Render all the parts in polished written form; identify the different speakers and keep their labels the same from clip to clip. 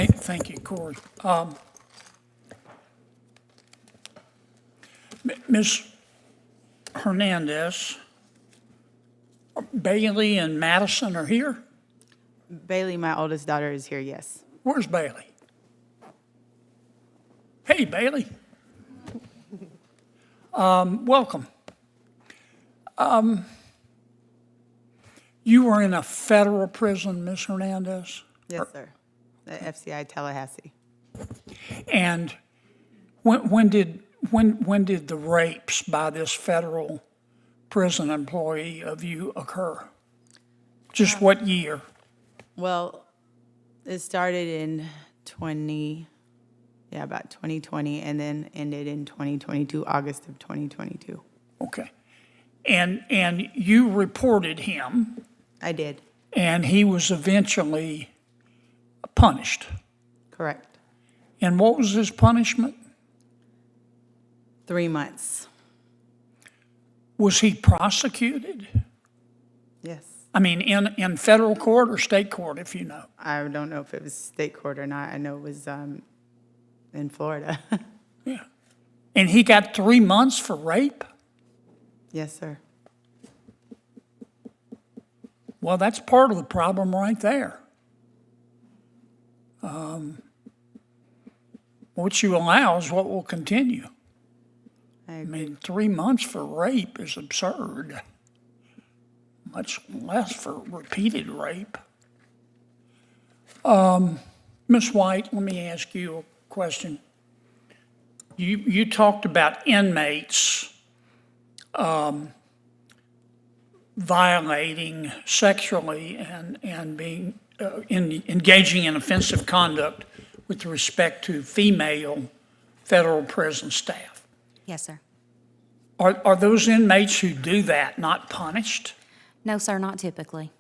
Speaker 1: Thank you, Corey. Ms. Hernandez, Bailey and Madison are here?
Speaker 2: Bailey, my oldest daughter, is here, yes.
Speaker 1: Where's Bailey? Hey, Bailey. Welcome. You were in a federal prison, Ms. Hernandez?
Speaker 2: Yes, sir. The FCI Tallahassee.
Speaker 1: And when did the rapes by this federal prison employee of you occur? Just what year?
Speaker 2: Well, it started in about 2020, and then ended in 2022, August of 2022.
Speaker 1: Okay. And you reported him,
Speaker 2: I did,
Speaker 1: and he was eventually punished.
Speaker 2: correct.
Speaker 1: And what was his punishment?
Speaker 2: 3 months.
Speaker 1: Was he prosecuted?
Speaker 2: Yes.
Speaker 1: I mean, in federal court or state court, if you know?
Speaker 2: I don't know if it was state court or not. I know it was in Florida.
Speaker 1: Yeah. And he got 3 months for rape?
Speaker 2: Yes, sir.
Speaker 1: Well, that's part of the problem right there. What you allow is what will continue.
Speaker 2: I
Speaker 1: I
Speaker 2: agree.
Speaker 1: mean, 3 months for rape is absurd, much less for repeated rape. Ms. White, let me ask you a question. You talked about inmates violating sexually and being engaging in offensive conduct with respect to female federal prison staff.
Speaker 3: Yes, sir.
Speaker 1: Are those inmates who do that not punished?
Speaker 3: No, sir, not typically.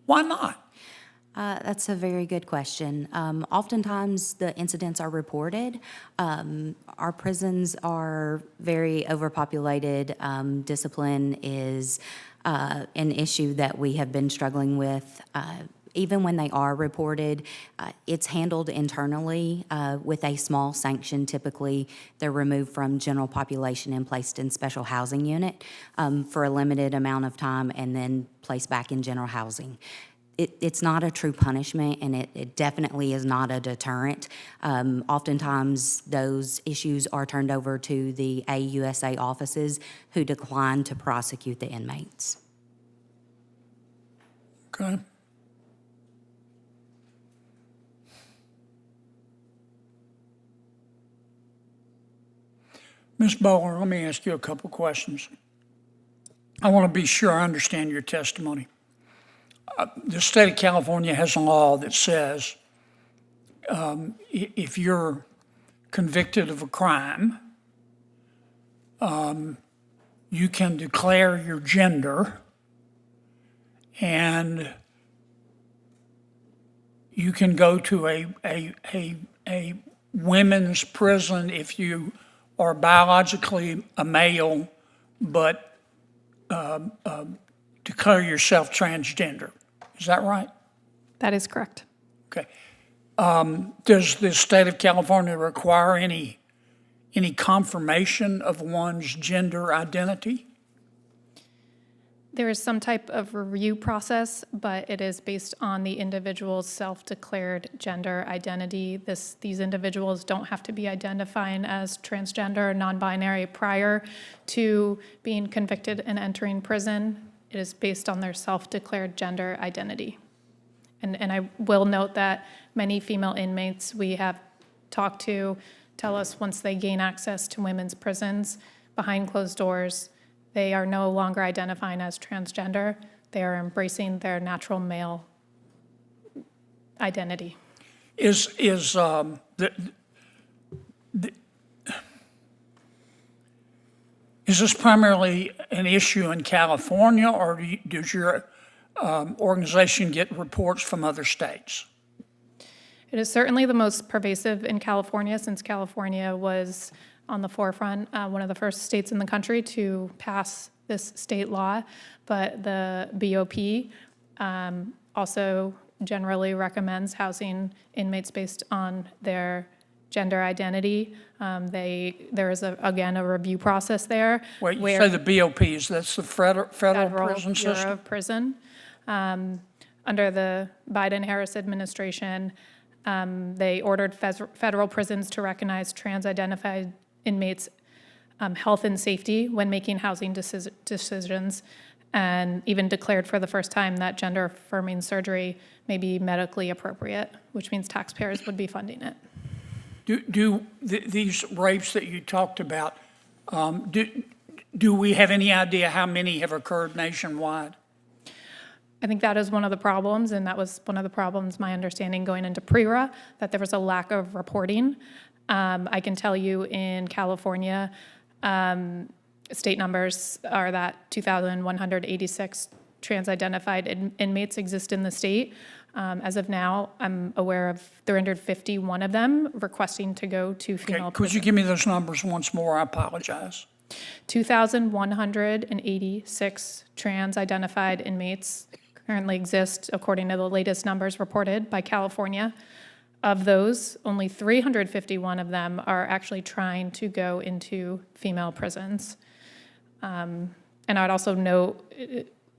Speaker 1: Why not?
Speaker 3: That's a very good question. Oftentimes, the incidents are reported. Our prisons are very overpopulated. Discipline is an issue that we have been struggling with. Even when they are reported, it's handled internally with a small sanction. Typically, they're removed from general population and placed in special housing unit for a limited amount of time and then placed back in general housing. It's not a true punishment, and it definitely is not a deterrent. Oftentimes, those issues are turned over to the AUSA offices, who decline to prosecute the inmates.
Speaker 1: Okay. Ms. Bolar, let me ask you a couple questions. I want to be sure I understand your testimony. The state of California has a law that says if you're convicted of a crime, you can declare your gender and you can go to a women's prison if you are biologically a male but declare yourself transgender. Is that right?
Speaker 4: That is correct.
Speaker 1: Okay. Does the state of California require any confirmation of one's gender identity?
Speaker 4: There is some type of review process, but it is based on the individual's self-declared gender identity. These individuals don't have to be identifying as transgender or non-binary prior to being convicted and entering prison. It is based on their self-declared gender identity. And I will note that many female inmates we have talked to tell us once they gain access to women's prisons behind closed doors, they are no longer identifying as transgender. They are embracing their natural male identity.
Speaker 1: Is this primarily an issue in California, or does your organization get reports from other states?
Speaker 4: It is certainly the most pervasive in California, since California was on the forefront, one of the first states in the country to pass this state law. But the BOP also generally recommends housing inmates based on their gender identity. There is, again, a review process there.
Speaker 1: Wait, you
Speaker 4: where
Speaker 1: say the BOPs, that's the federal
Speaker 4: Federal
Speaker 1: prison
Speaker 4: Bureau
Speaker 1: system?
Speaker 4: of Prison. Under the Biden-Harris administration, they ordered federal prisons to recognize trans-identified inmates' health and safety when making housing decisions, and even declared for the first time that gender-affirming surgery may be medically appropriate, which means taxpayers would be funding it.
Speaker 1: These rapes that you talked about, do we have any idea how many have occurred nationwide?
Speaker 4: I think that is one of the problems, and that was one of the problems, my understanding, going into PRERA, that there was a lack of reporting. I can tell you in California, state numbers are that 2,186 trans-identified inmates exist in the state. As of now, I'm aware of 351 of them requesting to go to female
Speaker 1: Could you give me those numbers once more? I apologize.
Speaker 4: 2,186 trans-identified inmates currently exist, according to the latest numbers reported by California. Of those, only 351 of them are actually trying to go into female prisons. And I'd also note,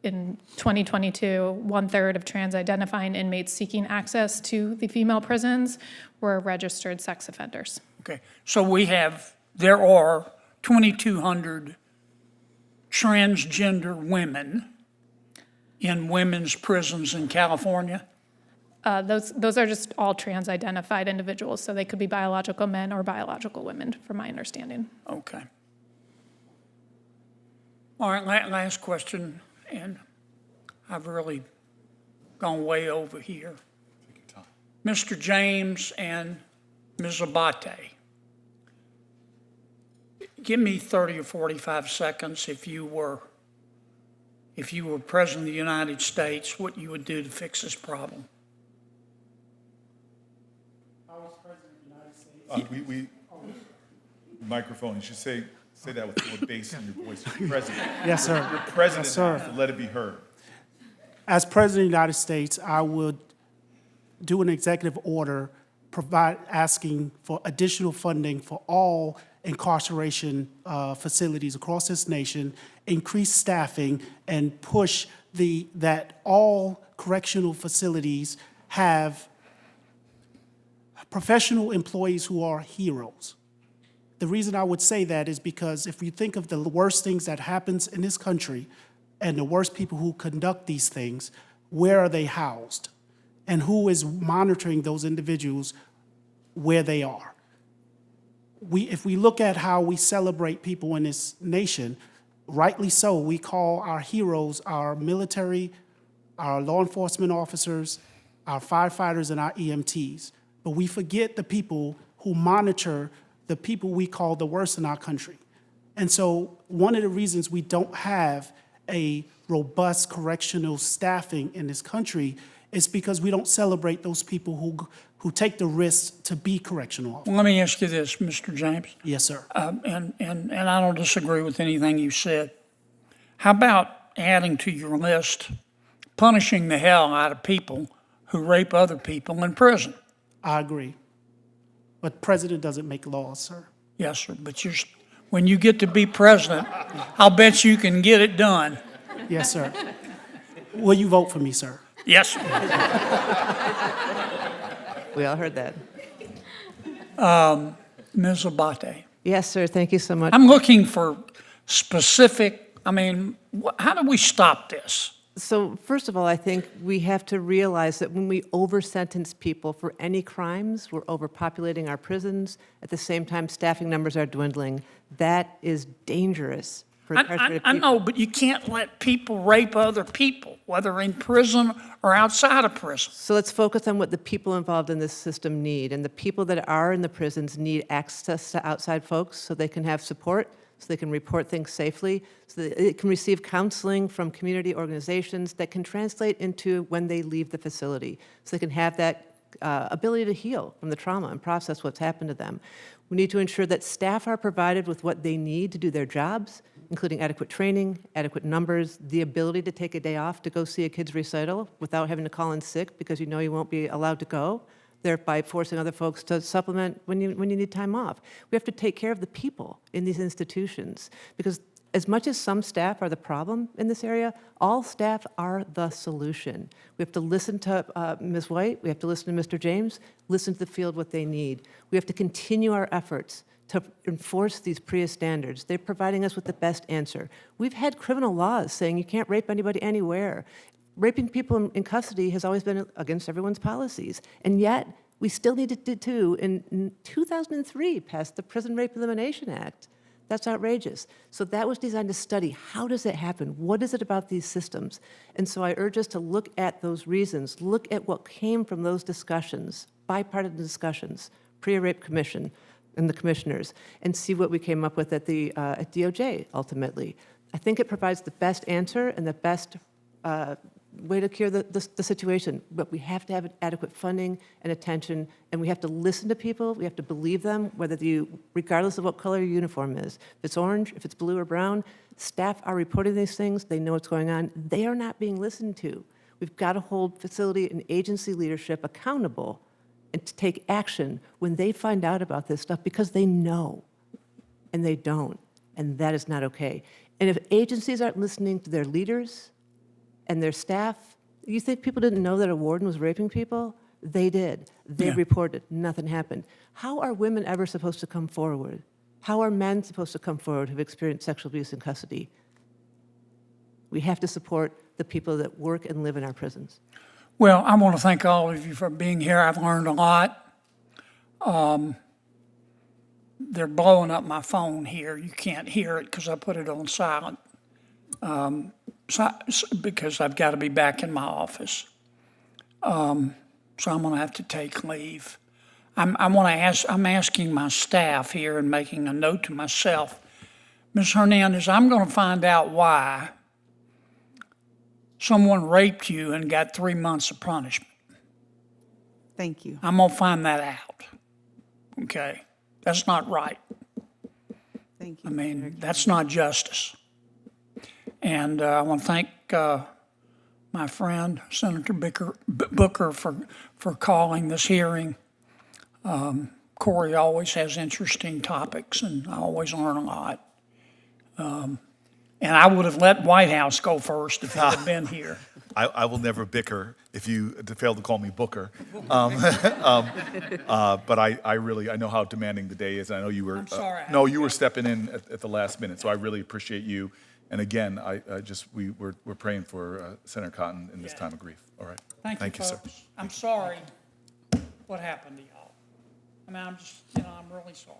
Speaker 4: in 2022, 1/3 of trans-identifying inmates seeking access to the female prisons were registered sex offenders.
Speaker 1: Okay, so there are 2,200 transgender women in women's prisons in California?
Speaker 4: Those are just all trans-identified individuals, so they could be biological men or biological women, from my understanding.
Speaker 1: Okay. All right, last question, and I've really gone way over here. Mr. James and Ms. Abbate, give me 30 or 45 seconds if you were President of the United States, what you would do to fix this problem.
Speaker 5: I was President of the United States. Microphone, you should say that with more bass in your voice. You're president.
Speaker 6: Yes, sir.
Speaker 5: You're president,
Speaker 6: Yes, sir.
Speaker 5: so let it be heard.
Speaker 6: As President of the United States, I would do an executive order asking for additional funding for all incarceration facilities across this nation, increase staffing, and push that all correctional facilities have professional employees who are heroes. The reason I would say that is because if you think of the worst things that happens in this country and the worst people who conduct these things, where are they housed? And who is monitoring those individuals where they are? If we look at how we celebrate people in this nation, rightly so, we call our heroes our military, our law enforcement officers, our firefighters, and our EMTs. But we forget the people who monitor the people we call the worst in our country. And so one of the reasons we don't have a robust correctional staffing in this country is because we don't celebrate those people who take the risk to be correctional officers.
Speaker 1: Well, let me ask you this, Mr. James.
Speaker 6: Yes, sir.
Speaker 1: And I don't disagree with anything you said. How about adding to your list, punishing the hell out of people who rape other people in prison?
Speaker 6: I agree. But president doesn't make laws, sir.
Speaker 1: Yes, sir, but when you get to be president, I'll bet you can get it done.
Speaker 6: Yes, sir. Will you vote for me, sir?
Speaker 1: Yes, sir.
Speaker 7: We all heard that.
Speaker 1: Ms. Abbate.
Speaker 7: Yes, sir. Thank you so much.
Speaker 1: I'm looking for specific, how do we stop this?
Speaker 7: So first of all, I think we have to realize that when we over-sentence people for any crimes, we're overpopulating our prisons. At the same time, staffing numbers are dwindling. That is dangerous for incarcerated people.
Speaker 1: I know, but you can't let people rape other people, whether in prison or outside of prison.
Speaker 7: So let's focus on what the people involved in this system need. And the people that are in the prisons need access to outside folks so they can have support, so they can report things safely, so that it can receive counseling from community organizations that can translate into when they leave the facility, so they can have that ability to heal from the trauma and process what's happened to them. We need to ensure that staff are provided with what they need to do their jobs, including adequate training, adequate numbers, the ability to take a day off to go see a kid's recital without having to call in sick because you know you won't be allowed to go, thereby forcing other folks to supplement when you need time off. We have to take care of the people in these institutions because as much as some staff are the problem in this area, all staff are the solution. We have to listen to Ms. White, we have to listen to Mr. James, listen to the field what they need. We have to continue our efforts to enforce these PREA standards. They're providing us with the best answer. We've had criminal laws saying you can't rape anybody anywhere. Raping people in custody has always been against everyone's policies, and yet we still needed to, in 2003, pass the Prison Rape Elimination Act. That's outrageous. So that was designed to study, how does it happen? What is it about these systems? And so I urge us to look at those reasons, look at what came from those discussions, bipartisan discussions, PREA Rape Commission and the commissioners, and see what we came up with at the at DOJ, ultimately. I think it provides the best answer and the best way to cure the situation, but we have to have adequate funding and attention, and we have to listen to people, we have to believe them, regardless of what color your uniform is. If it's orange, if it's blue or brown, staff are reporting these things, they know what's going on, they are not being listened to. We've got to hold facility and agency leadership accountable and to take action when they find out about this stuff because they know, and they don't, and that is not okay. And if agencies aren't listening to their leaders, and their staff, you think people didn't know that a warden was raping people? They did. They reported. Nothing happened. How are women ever supposed to come forward? How are men supposed to come forward who've experienced sexual abuse in custody? We have to support the people that work and live in our prisons.
Speaker 1: Well, I want to thank all of you for being here. I've learned a lot. They're blowing up my phone here. You can't hear it because I put it on silent. Because I've got to be back in my office. So I'm going to have to take leave. I'm asking my staff here and making a note to myself, Ms. Hernandez, I'm going to find out why someone raped you and got 3 months of punishment.
Speaker 2: Thank you.
Speaker 1: I'm going to find that out. Okay? That's not right.
Speaker 2: Thank you.
Speaker 1: I mean, that's not justice. And I want to thank my friend, Senator Booker, for calling this hearing. Corey always has interesting topics, and I always learn a lot. And I would have let White House go first if he had been here.
Speaker 5: I will never bicker if you fail to call me Booker. But I know how demanding the day is. I know you were.
Speaker 1: I'm sorry.
Speaker 5: You were stepping in at the last minute, so I really appreciate you. And again, we're praying for Senator Cotton in this time of grief. All right.
Speaker 1: Thank you,
Speaker 5: sir.
Speaker 1: folks. I'm sorry what happened to y'all. I mean, I'm really sorry.